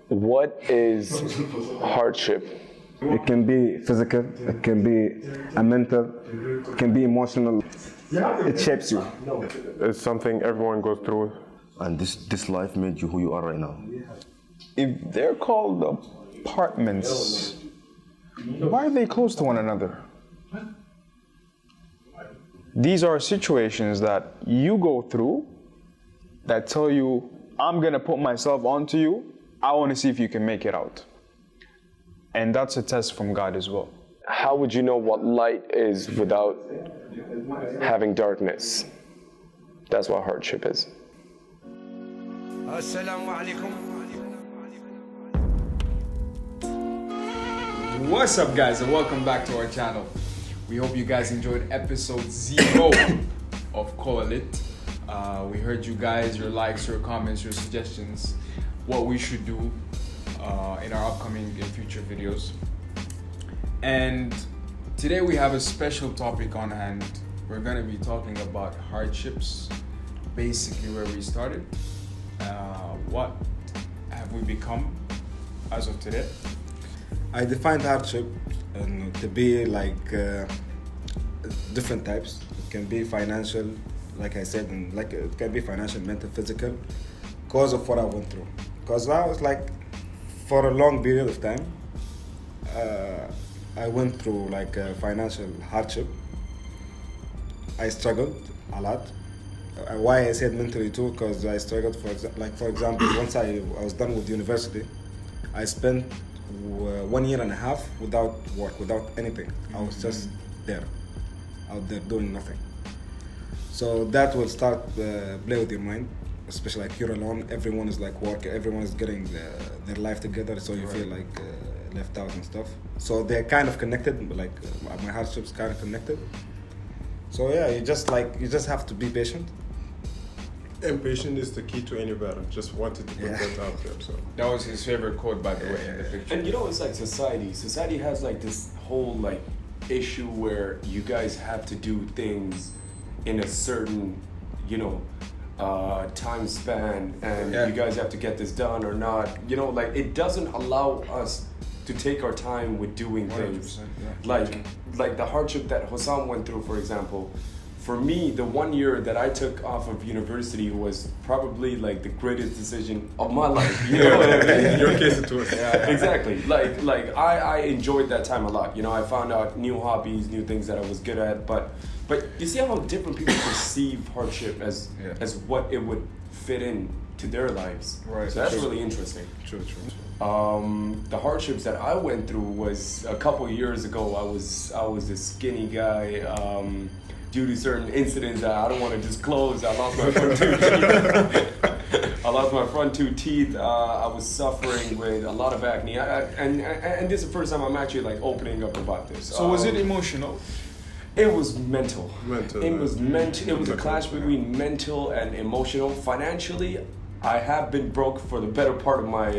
What is hardship? It can be physical, it can be a mental, it can be emotional. It shapes you. It's something everyone goes through. And this life made you who you are right now. If they're called apartments, why are they close to one another? These are situations that you go through that tell you, I'm gonna put myself onto you, I wanna see if you can make it out. And that's a test from God as well. How would you know what light is without having darkness? That's what hardship is. What's up, guys, and welcome back to our channel. We hope you guys enjoyed episode 0 of Call It. We heard you guys, your likes, your comments, your suggestions, what we should do in our upcoming and future videos. And today we have a special topic on hand. We're going to be talking about hardships, basically where we started, what have we become as of today. I defined hardship to be like different types. It can be financial, like I said, and like it can be financial, mental, physical, because of what I went through. Because I was like, for a long period of time, I went through like a financial hardship. I struggled a lot. Why I said mentally too, because I struggled. For example, once I was done with university, I spent 1 year and a half without work, without anything. I was just there, out there doing nothing. So that will start play with your mind, especially like you're alone. Everyone is like working, everyone is getting their life together, so you feel like left out and stuff. So they're kind of connected, like my hardships kind of connected. So yeah, you just have to be patient. Impatient is the key to any battle. Just wanted to put that out there. So That was his favorite quote, by the way, in the picture. And you know, it's like society. Society has like this whole like issue where you guys have to do things in a certain, time span, and you guys have to get this done or not. Like it doesn't allow us to take our time with doing things. Like the hardship that Hossam went through, for example. For me, the 1 year that I took off of university was probably like the greatest decision of my life. You know what I mean? in your case, it was. Yeah, exactly. Like I enjoyed that time a lot. I found out new hobbies, new things that I was good at. But you see how different people perceive hardship as what it would fit in to their lives. Right. So that's really interesting. True. The hardships that I went through was a couple years ago. I was a skinny guy. Due to certain incidents that I don't want to disclose, I lost my front two teeth. I was suffering with a lot of acne, and this is the first time I'm actually like opening up about this. So was it emotional? It was mental. It was mental. It was a Mental, clash between mental and emotional. Financially, I have been broke for the better part of my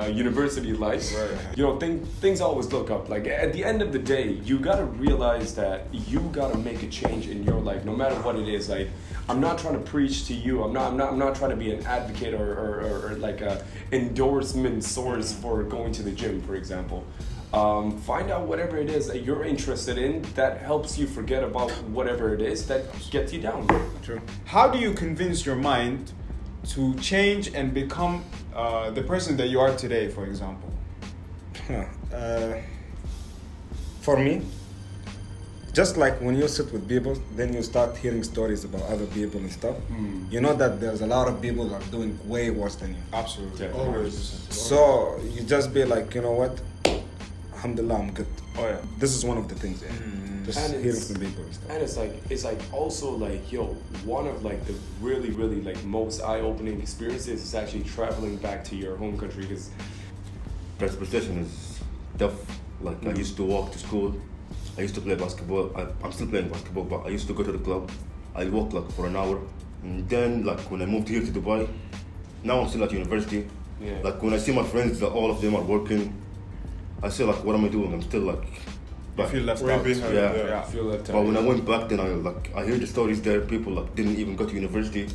university life. Right. Things always look up. Like at the end of the day, you gotta realize that you gotta make a change in your life, no matter what it is. Like I'm not trying to preach to you. I'm not trying to be an advocate or like a endorsement source for going to the gym, for example. Find out whatever it is that you're interested in that helps you forget about whatever it is that gets you down. True. How do you convince your mind to change and become the person that you are today, for example? For me, just like when you sit with people, then you start hearing stories about other people and stuff. You know that there's a lot of people that are doing way worse than you. Absolutely. always. So you just be like, you know what? Alhamdulillah, I'm good. Oh yeah. This is one of the things. Just And hearing it's- from people and stuff. And it's like also like one of like the really like most eye-opening experiences is actually traveling back to your home country, because Transportation is tough. Like I used to walk to school. I used to play basketball. I'm still playing basketball, but I used to go to the club. I walk like for an hour. And then like when I moved here to Dubai, now I'm still at university. Yeah. Like when I see my friends that all of them are working, I say like, what am I doing? I'm still like, I feel left Way out. behind. Yeah. I feel that But when I went back, then I hear the stories there. People like didn't even go to university.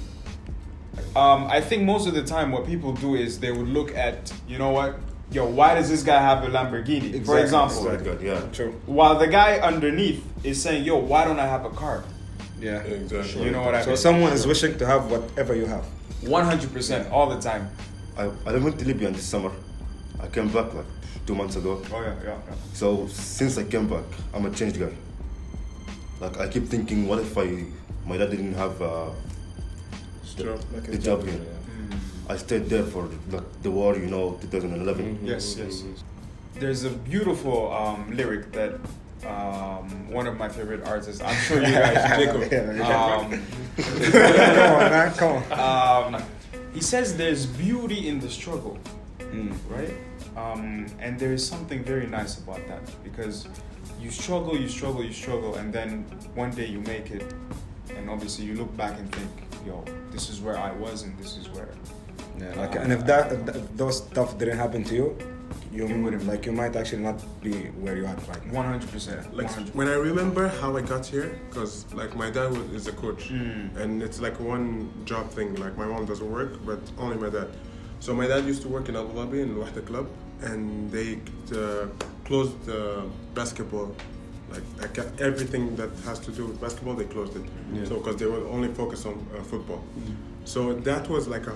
I think most of the time what people do is they would look at, you know what, yo, why does this guy have a Lamborghini? For example. Exactly. Yeah. True. While the guy underneath is saying, yo, why don't I have a car? Yeah. Exactly. You know what I So mean? someone is wishing to have whatever you have. 100% all the time. I went to Libya in the summer. I came back like 2 months ago. Oh yeah. So since I came back, I'm a changed guy. Like I keep thinking, what if my dad didn't have the job here? I stayed there for like the war, 2011. Yes. There's a beautiful lyric that one of my favorite artists, I'm sure you guys, Jacob. Come on, man. Come on. He says there's beauty in the struggle, right? And there is something very nice about that because you struggle, and then one day you make it, and obviously you look back and think, yo, this is where I was, and this is where. Yeah, like, and if those stuff didn't happen to you, you wouldn't, like, you might actually not be where you are right now. 100%. Like when I remember how I got here, because like my dad is a coach, and it's like one job thing. Like my mom doesn't work, but only my dad. So my dad used to work in Abu Dhabi in Wahda Club, and they closed basketball. Like everything that has to do with basketball, they closed it. Yeah. So because they were only focused on football. So that was like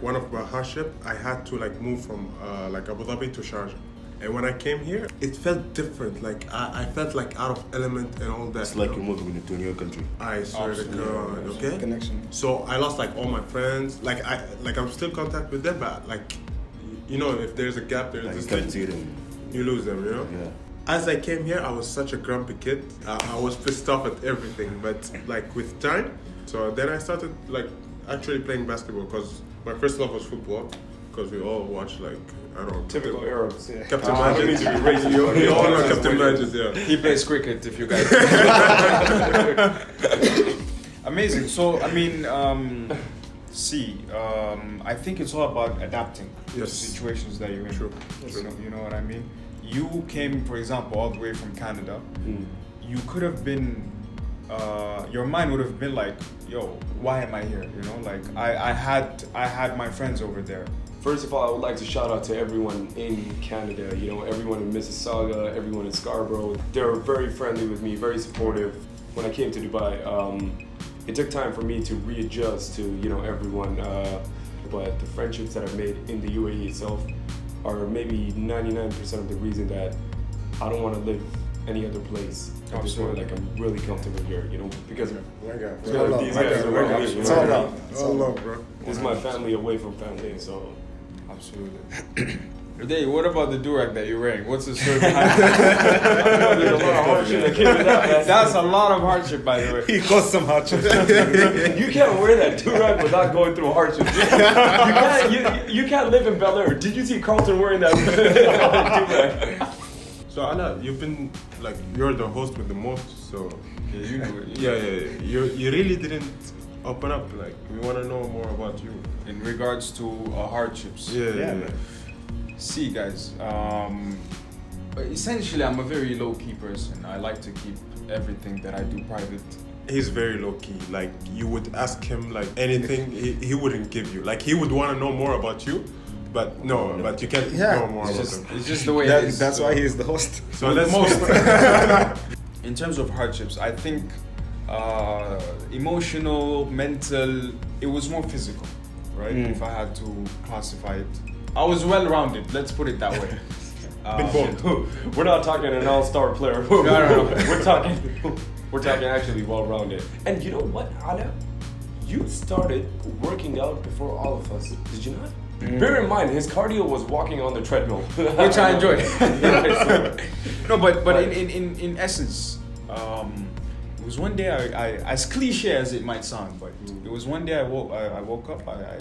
one of my hardship. I had to like move from like Abu Dhabi to Sharjah. And when I came here, it felt different. Like I felt like out of element and all that. It's like you're moving into a new country. I swear to God, okay? Connection. So I lost like all my friends. I'm still in contact with them, but like, if there's a gap, there's Like this you can't thing, see them. you lose them, Yeah. As I came here, I was such a grumpy kid. I was pissed off at everything, but like with time, so then I started like actually playing basketball because my first love was football. Because we all watch like, I don't know. Typical Arabs. Yeah. Captain Majid. You all know Captain Majid, yeah. He plays cricket, if you guys. Amazing. So I mean, I think it's all about adapting to the Yes. situations that you're in. True. You know what I mean? You came, for example, all the way from Canada. You could have been, your mind would have been like, yo, why am I here? Like I had my friends over there. First of all, I would like to shout out to everyone in Canada, everyone in Mississauga, everyone in Scarborough. They were very friendly with me, very supportive. When I came to Dubai, it took time for me to readjust to, everyone. But the friendships that I've made in the UAE itself are maybe 99% of the reason that I don't want to live any other place. At this point, like I'm really comfortable here, because these guys are around me. It's all love. It's all love, bro. This is my family away from family, so. Absolutely. Today, what about the durag that you're wearing? What's the story behind that? There's a lot of hardship that came with that. That's a lot of hardship, by the way. He caused some hardship. You can't wear that durag without going through hardship. You can't live in Bel Air. Did you see Carlton wearing that durag? So Anna, you've been like, you're the host with the most, so. Yeah, you know it. Yeah. You really didn't open up. Like, we want to know more about you. In regards to hardships. Yeah. See, guys, essentially I'm a very low-key person. I like to keep everything that I do private. He's very low key. Like, you would ask him like anything, he wouldn't give you. Like, he would want to know more about you, but but you can't know more about him. It's just the way it is. That's why he's the host. So that's In terms of hardships, I think emotional, mental, it was more physical, right? If I had to classify it. I was well-rounded, let's put it that way. We're not talking an all-star player. No. We're talking actually well-rounded. And you know what, Anna? You started working out before all of us, did you not? Bear in mind, his cardio was walking on the treadmill, which I enjoyed. No, but in essence, it was one day I as cliche as it might sound, but it was one day I woke up, I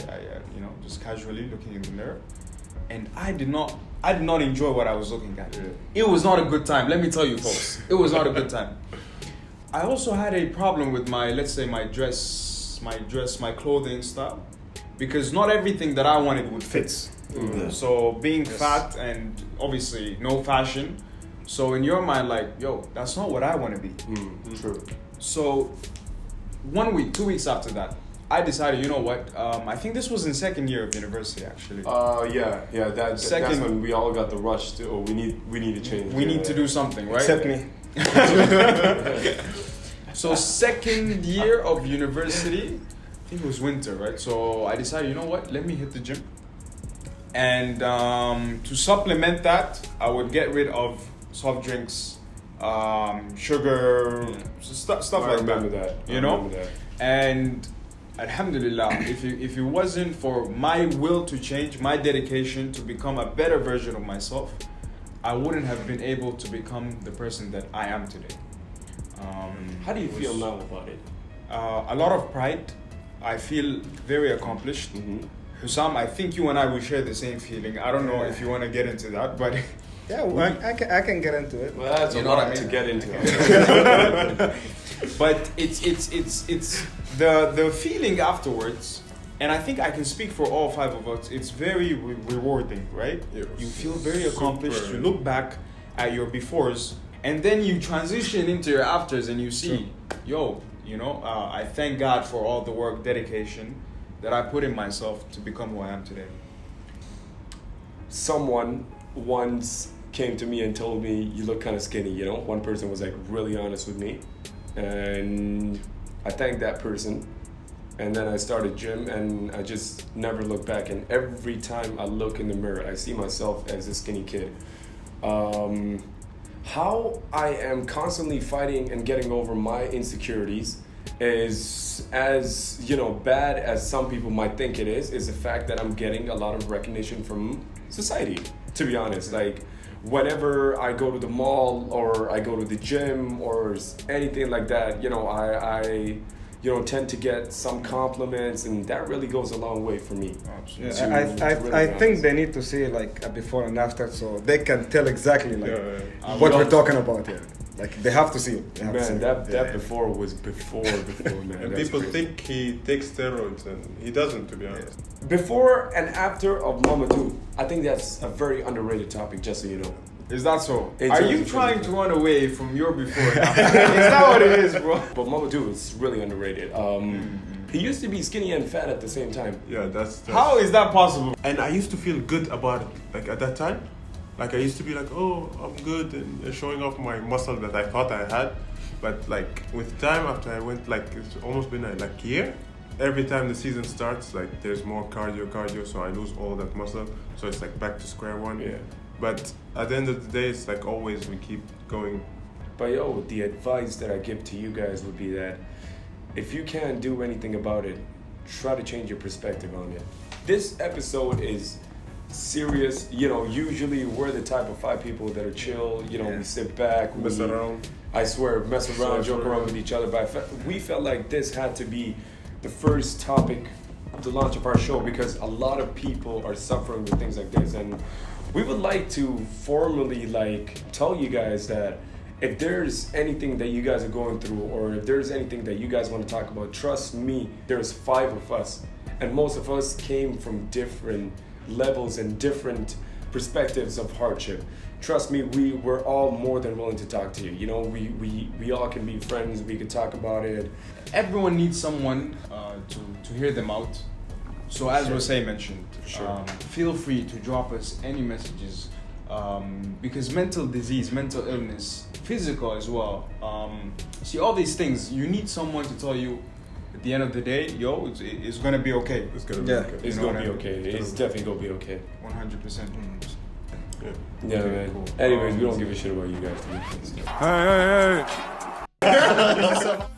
just casually looking in the mirror, and I did not enjoy what I was looking at. It was not a good time. Let me tell you, folks, it was not a good time. I also had a problem with my clothing style, because not everything that I wanted would fit. So being fat and obviously no fashion, so in your mind, like, yo, that's not what I want to be. True. So 1 week, 2 weeks after that, I decided, you know what? I think this was in second year of university, actually. Yeah. That's Second- when we all got the rush to. Oh, we need to change. We need to do something, right? Except me. So second year of university, I think it was winter, right? So I decided, you know what? Let me hit the gym. And to supplement that, I would get rid of soft drinks, sugar, stuff I like remember that. You I know? remember that. And alhamdulillah, if it wasn't for my will to change, my dedication to become a better version of myself, I wouldn't have been able to become the person that I am today. How do you feel now about it? A lot of pride. I feel very accomplished. Hussam, I think you and I will share the same feeling. I don't know if you want to get into that, but Yeah, well, I can get into it. Well, that's You a know what lot I to mean? get into. but it's the feeling afterwards, and I think I can speak for all five of us. It's very rewarding, right? Yes. You feel very Super. accomplished. You look back at your befores, and then you transition into your afters, and you see, I thank God for all the work, dedication that I put in myself to become who I am today. Someone once came to me and told me, you look kind of skinny, you know? One person was like really honest with me, and I thanked that person. And then I started gym, and I just never looked back. And every time I look in the mirror, I see myself as a skinny kid. How I am constantly fighting and getting over my insecurities is as bad as some people might think it is the fact that I'm getting a lot of recognition from society, to be honest. Like whenever I go to the mall or I go to the gym or anything like that, I tend to get some compliments, and that really goes a long way for me. Yeah, To I really think honest. they need to see like a before and after, so they can tell exactly like Yeah. what we're talking about here. Like they have to see it. They have to see Man, it. that before was before, man. And That's people crazy. think he takes steroids, and he doesn't, to be honest. Before and after of Mamadou, I think that's a very underrated topic, just so you know. Is that so? It's Are always you been trying so. to run away from your before and after? Is that what it is, bro? But Mamadou is really underrated. He used to be skinny and fat at the same time. Yeah, that's How is that possible? And I used to feel good about it. Like at that time, like I used to be like, oh, I'm good, and showing off my muscle that I thought I had. But like with time, after I went, like it's almost been a year. Every time the season starts, like there's more cardio, so I lose all that muscle. So it's like back to square one. Yeah. But at the end of the day, it's like always we keep going. But the advice that I give to you guys would be that if you can't do anything about it, try to change your perspective on it. This episode is serious. Usually we're the type of five people that are chill. We sit back, Mess around. I swear, mess around, joke around with each other. But we felt like this had to be the first topic of the launch of our show, because a lot of people are suffering with things like this, and we would like to formally tell you guys that if there's anything that you guys are going through, or if there's anything that you guys want to talk about, trust me, there's 5 of us, and most of us came from different levels and different perspectives of hardship. Trust me, we're all more than willing to talk to you. We all can be friends. We can talk about it. Everyone needs someone to hear them out. So as Wasay mentioned, feel free to drop us any messages, because mental disease, mental illness, physical as well. See, all these things, you need someone to tell you at the end of the day, it's gonna be okay. It's gonna be Yeah. okay. It's You know gonna be what I mean? okay. It's definitely gonna be okay. 100%. Yeah. Yeah, Okay, man. cool. Anyways, we don't give a shit about you guys. To be honest.